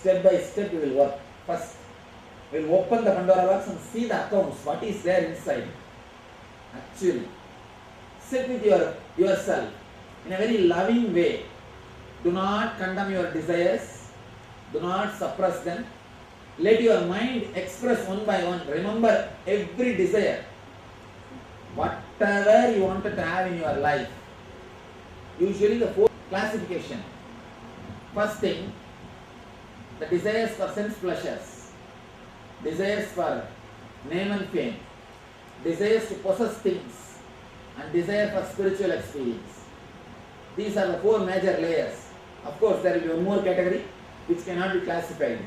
step by step we will work. First, we will open the Pandora box and see the accounts, what is there inside. Actually, sit with yourself in a very loving way. Do not condemn your desires. Do not suppress them. Let your mind express one by one. Remember every desire. Whatever you wanted to have in your life. Usually the fourth classification. First thing, the desires for sense pleasures, desires for name and fame, desires to possess things, and desire for spiritual experience. These are the four major layers. Of course, there will be one more category which cannot be classified.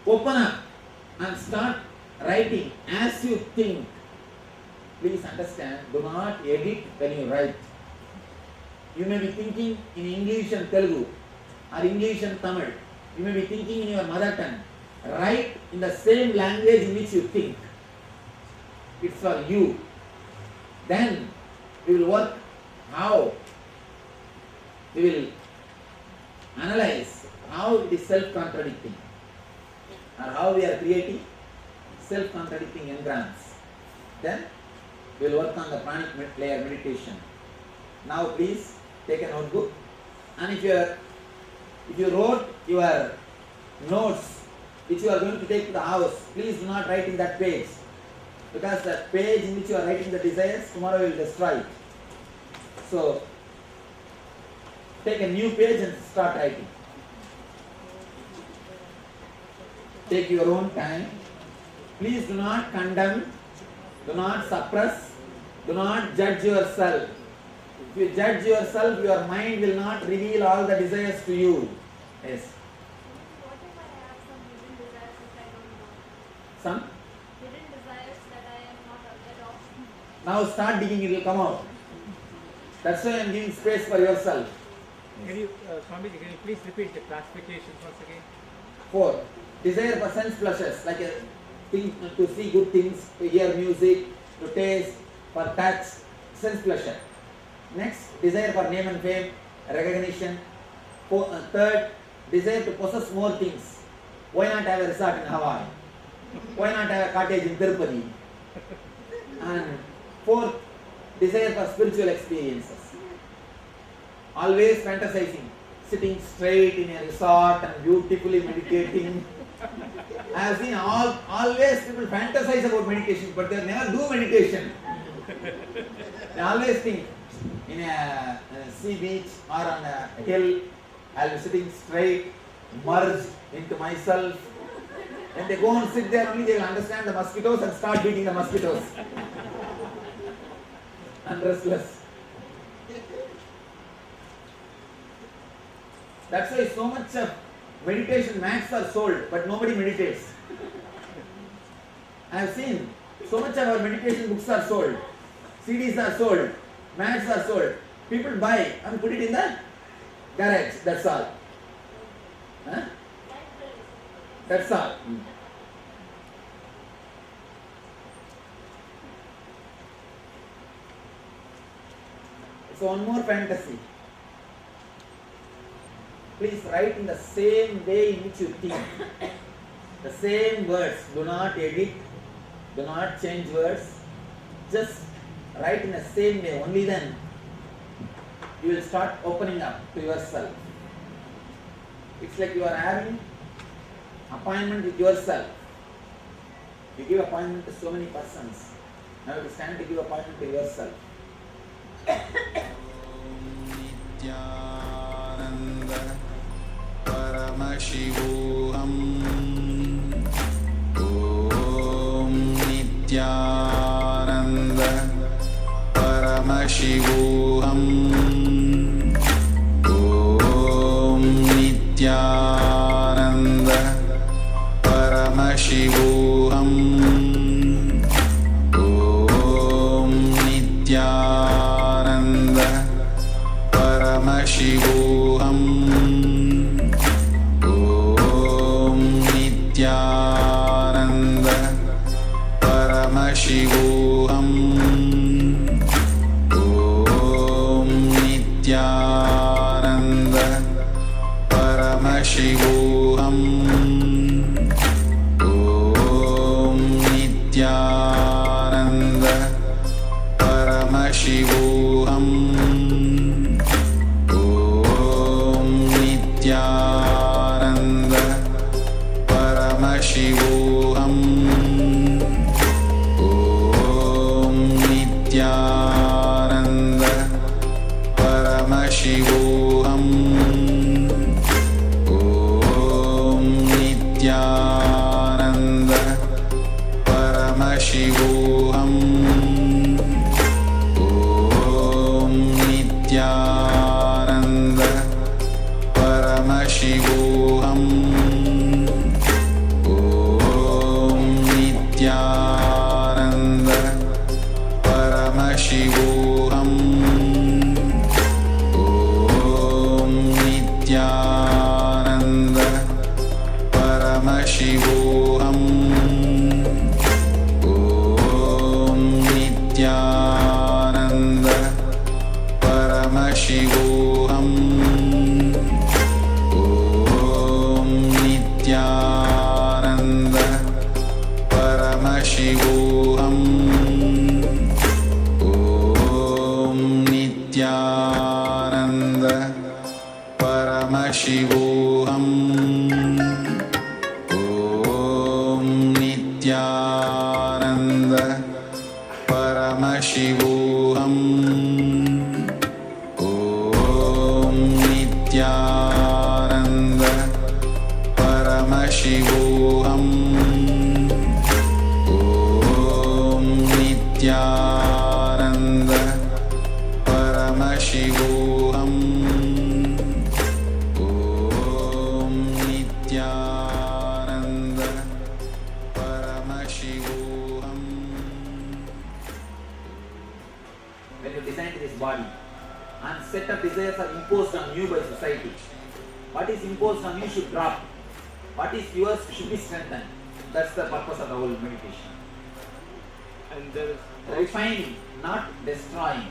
Open up and start writing as you think. Please understand, do not edit when you write. You may be thinking in English and Telugu or English and Tamil. You may be thinking in your mother tongue. Write in the same language in which you think. It's for you. Then we will work how we will analyze how it is self-contradicting or how we are creating self-contradicting engrams. Then we will work on the pranic layer meditation. Now please take a notebook, and if you wrote your notes which you are going to take to the house, please do not write in that page, because the page in which you are writing the desires, tomorrow you will destroy it. So take a new page and start writing. Take your own time. Please do not condemn, do not suppress, do not judge yourself. If you judge yourself, your mind will not reveal all the desires to you. Yes. What if I have some hidden desires which I don't know? Some? Hidden desires that I am not aware of. Now start digging, it will come out. That's why I am giving space for yourself. Can you, Swamiji, can you please repeat the classifications once again? 4. Desire for sense pleasures, like a thing to see good things, to hear music, to taste, for touch, sense pleasure. Next, desire for name and fame, recognition. Third, desire to possess more things. Why not have a resort in Hawaii? Why not have a cottage in Tirupati? And fourth, desire for spiritual experiences. Always fantasizing, sitting straight in a resort and beautifully meditating. I have seen always people fantasize about meditation, but they never do meditation. They always think in a sea beach or on a hill, I'll be sitting straight, merged into myself. When they go and sit there, only they will understand the mosquitoes and start beating the mosquitoes. And restless. That's why so much of meditation mats are sold, but nobody meditates. I have seen so much of our meditation books are sold, CDs are sold, mats are sold. People buy and put it in the garage. That's all. Huh? That's all. So one more fantasy. Please write in the same way in which you think. The same words. Do not edit. Do not change words. Just write in the same way. Only then you will start opening up to yourself. It's like you are having appointment with yourself. You give appointment to so many persons. Now it is time to give appointment to yourself. Nityananda Paramashivoham Om Nityananda Paramashivoham Om Nityananda Paramashivoham Om Nityananda Paramashivoham Om Nityananda Paramashivoham Om Nityananda Paramashivoham Shivoham. Om Nityananda Paramashivoham. Om Nityananda Paramashivoham. Om Nityananda Paramashivoham. Om Nityananda Paramashivoham. Om Nityananda Paramashivoham. Om Nityananda Paramashivoham. Om Nityananda Paramashivoham. Om Nityananda Paramashivoham. Om Nityananda Paramashivoham. Om Nityananda Paramashivoham. Om Nityananda Paramashivoham. Om Nityananda Paramashivoham. Om Nityananda Paramashivoham. Om Nityananda Paramashivoham. When you designed this body and set of desires are imposed on you by society, what is imposed on you should drop. What is yours should be strengthened. That's the purpose of the whole meditation. And there is Refining, not destroying.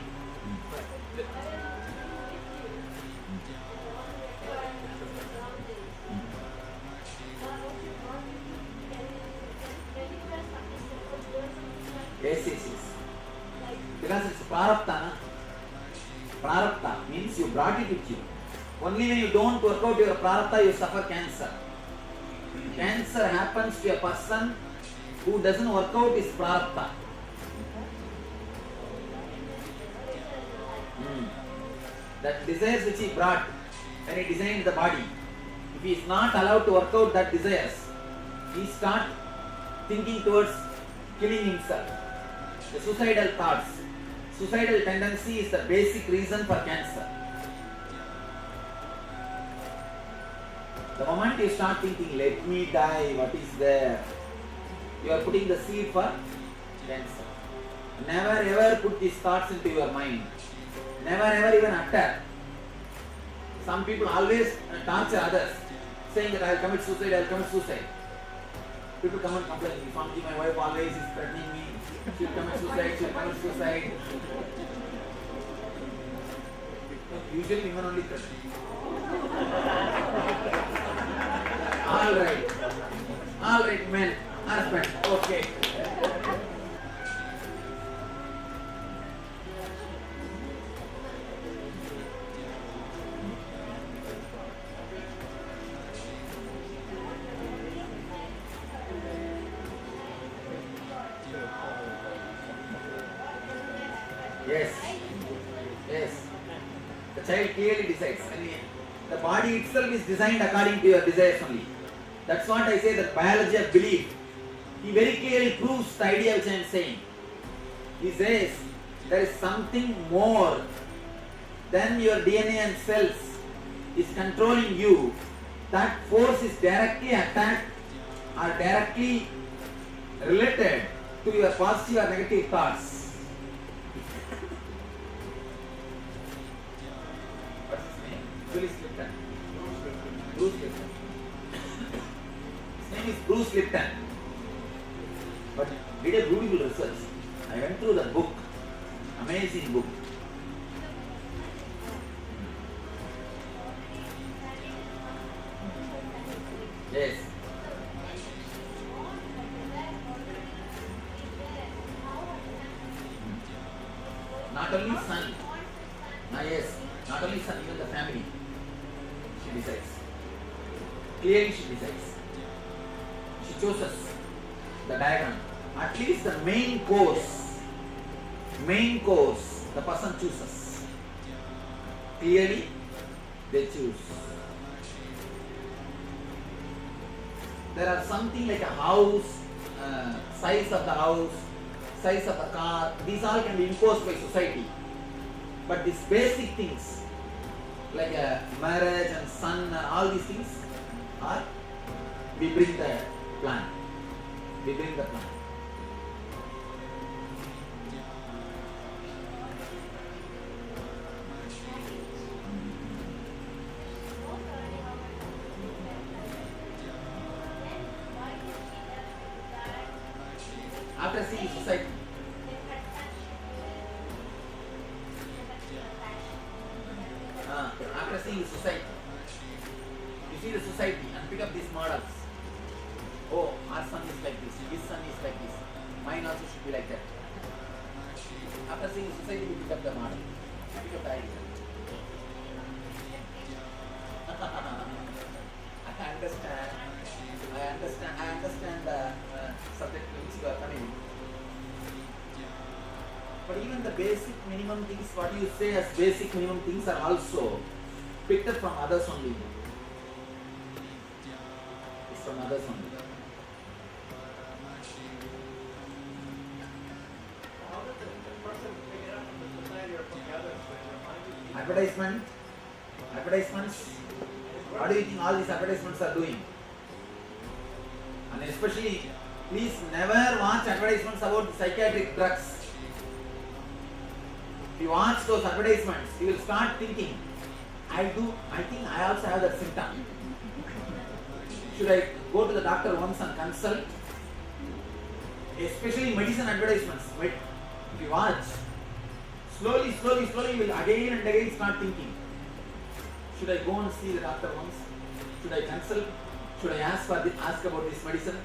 Yes, yes, yes. Because it's prarabdha, na? Prarabdha means you brought it with you. Only when you don't work out your prarabdha, you suffer cancer. Cancer happens to a person who doesn't work out his prarabdha. That desires which he brought when he designed the body, if he is not allowed to work out that desires, he start thinking towards killing himself. The suicidal thoughts. Suicidal tendency is the basic reason for cancer. The moment you start thinking, let me die, what is there? You are putting the seed for cancer. Never ever put these thoughts into your mind. Never ever even utter. Some people always torture others, saying that I will commit suicide, I will commit suicide. People come and complain, Swamiji, my wife always is threatening me, she will commit suicide, she will commit suicide. Usually women only threaten. Alright, men, husband, okay. Yes. The child clearly decides. The body itself is designed according to your desires only. That's what I say, the biology of belief. He very clearly proves the idea which I am saying. He says there is something more than your DNA and cells is controlling you. That force is directly attacked or directly related to your positive or negative thoughts. What's his name? Julius Lipton. Bruce Lipton. His name is Bruce Lipton. But he did a beautiful research. I went through the book. Amazing book. Yes. Not only son. Yes. Not only son, even the family. She decides. Clearly she decides. She chooses the diagram. At least the main course, the person chooses. Clearly, they choose. There are something like a house, size of the house, size of the car, these all can be imposed by society. But these basic things, like a marriage and son, all these things are, we bring the plan. We bring the plan. After seeing society, after seeing society, you see the society and pick up these models. Oh, our son is like this, his son is like this, mine also should be like that. After seeing society, we pick up the model, pick up the idea. I understand the subject to which you are coming. But even the basic minimum things, what you say as basic minimum things are also picked up from others only. It's from others only. How does the person pick it up from the society or from the others when they're finding Advertisements. What do you think all these advertisements are doing? And especially, please never watch advertisements about psychiatric drugs. If you watch those advertisements, you will start thinking, I think I also have that symptom. Should I go to the doctor once and consult? Especially medicine advertisements. If you watch, slowly you will again and again start thinking, should I go and see the doctor once? Should I consult? Should I ask about this medicine?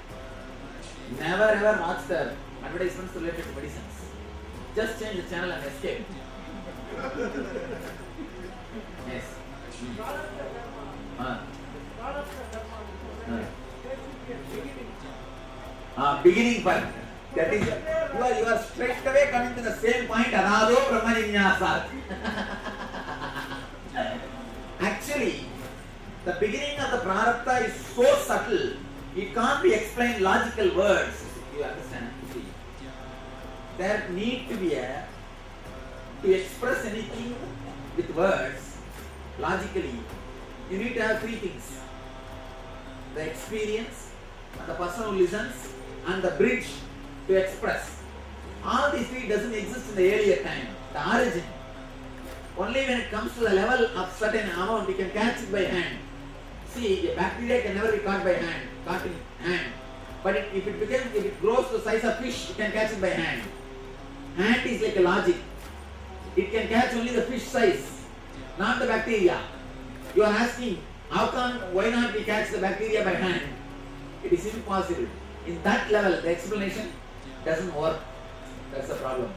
Never ever watch the advertisements related to medicines. Just change the channel and escape. Yes. Beginning part. That is, you are straight away coming to the same point. Anado Brahmaninyasat. Actually, the beginning of the prarabdha is so subtle, it can't be explained logical words. You understand? See, there need to be to express anything with words logically, you need to have three things: the experience, and the person who listens, and the bridge to express. All these three doesn't exist in the earlier time. The origin. Only when it comes to the level of certain amount, we can catch it by hand. See, a bacteria can never be caught by hand, caught in hand. But if it grows to the size of fish, you can catch it by hand. Hand is like a logic. It can catch only the fish size, not the bacteria. You are asking, why not we catch the bacteria by hand? It is impossible. In that level, the explanation doesn't work. That's the problem.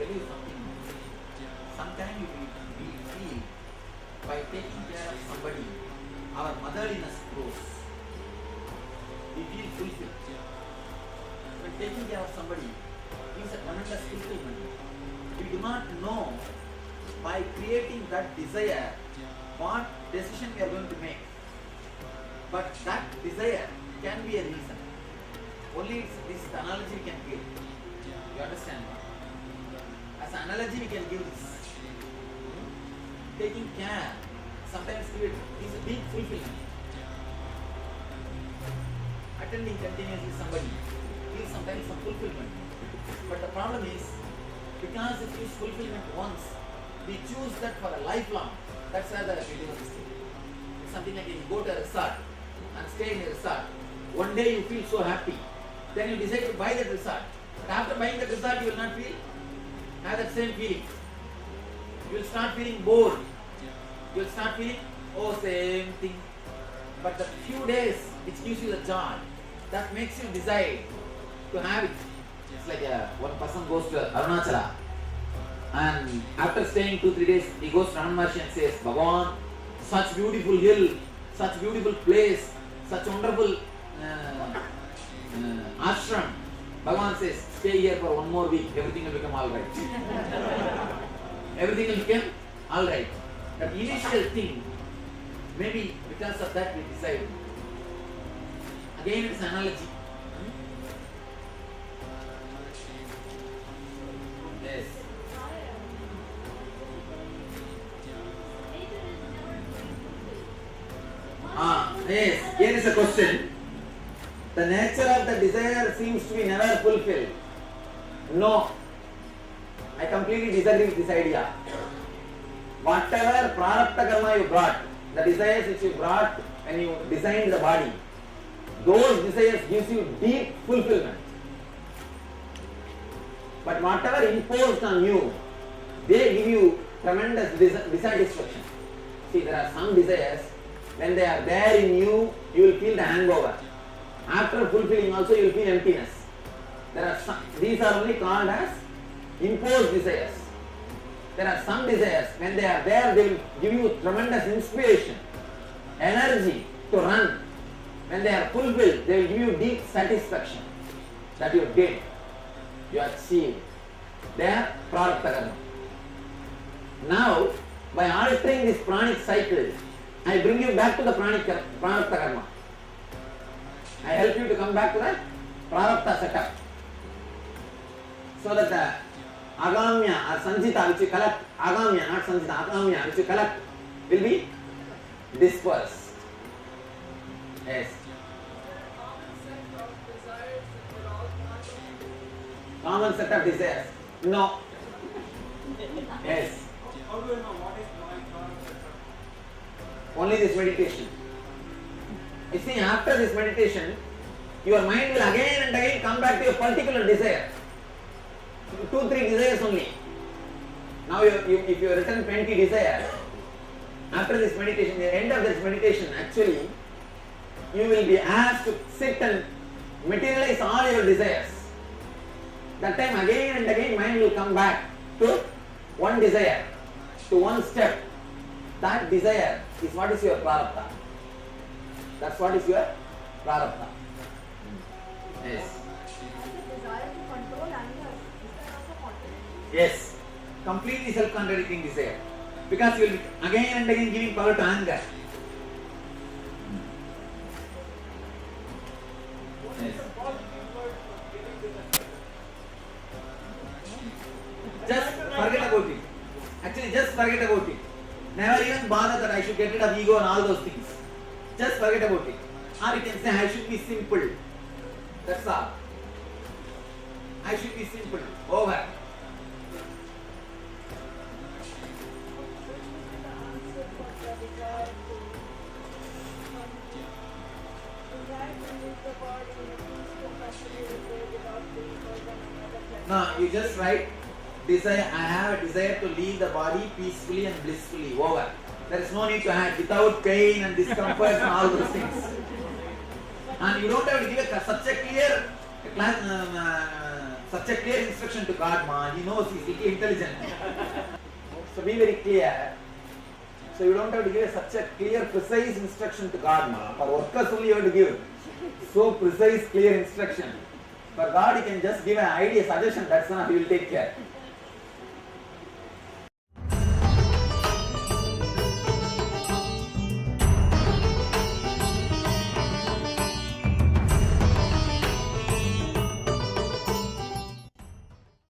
Tell you something. Sometimes we feel by taking care of somebody, our motherliness grows. We feel fulfilled. By taking care of somebody gives a tremendous fulfillment. We do not know by creating that desire what decision we are going to make. But that desire can be a reason. Only this analogy we can give. You understand? As an analogy we can give this. Taking care, sometimes it is a big fulfillment. Attending continuously somebody gives sometimes some fulfillment. But the problem is, because it gives fulfillment once, we choose that for a lifelong. That's where the video is. It's something like you go to a resort and stay in a resort. One day you feel so happy. Then you decide to buy that resort. But after buying that resort, you will not have that same feeling. You will start feeling bored. You will start feeling, oh, same thing. But the few days which gives you the joy, that makes you decide to have it. It's like one person goes to Arunachala, and after staying 2-3 days, he goes to Raman Maharshi and says, Bhagavan, such beautiful hill, such beautiful place, such wonderful ashram. Bhagavan says, stay here for one more week, everything will become alright. Everything will become alright. That initial thing, maybe because of that we decide. Again, it's an analogy. Yes. Yes, here is a question. The nature of the desire seems to be never fulfilled. No. I completely disagree with this idea. Whatever prarabdha karma you brought, the desires which you brought when you designed the body, those desires gives you deep fulfillment. But whatever imposed on you, they give you tremendous dissatisfaction. See, there are some desires, when they are there in you, you will feel the hangover. After fulfilling also, you will feel emptiness. There are some, these are only called as imposed desires. There are some desires, when they are there, they will give you tremendous inspiration, energy to run. When they are fulfilled, they will give you deep satisfaction that you did, you achieved. They are prarabdha karma. Now, by altering this pranic cycle, I bring you back to the prarabdha karma. I help you to come back to the prarabdha setup. So that the agamya or sanjita which you collect, agamya, not sanjita, agamya which you collect will be dispersed. Yes. Common set of desires. No. Yes. How do I know what is my common set of? Only this meditation. You see, after this meditation, your mind will again and again come back to a particular desire. 2-3 desires only. Now, if you have written 20 desires, after this meditation, the end of this meditation, actually, you will be asked to sit and materialize all your desires. That time, again and again, mind will come back to one desire, to one step. That desire is what is your prarabdha. That's what is your prarabdha. Yes. Desire to control anger, is that also contradictory? Yes. Completely self-contradicting desire. Because you will be again and again giving power to anger. Yes. Just forget about it. Actually, just forget about it. Never even bother that I should get rid of ego and all those things. Just forget about it. Or you can say, I should be simple. That's all. I should be simple. Over. No, you just write, desire. I have a desire to leave the body peacefully and blissfully. Over. There is no need to add without pain and discomfort and all those things. And you don't have to give such a clear instruction to God, man. He knows, he's little intelligent. So be very clear. So you don't have to give such a clear, precise instruction to God, man. For workers only you have to give so precise, clear instruction. For God, He can just give an idea, suggestion. That's enough. He will take care.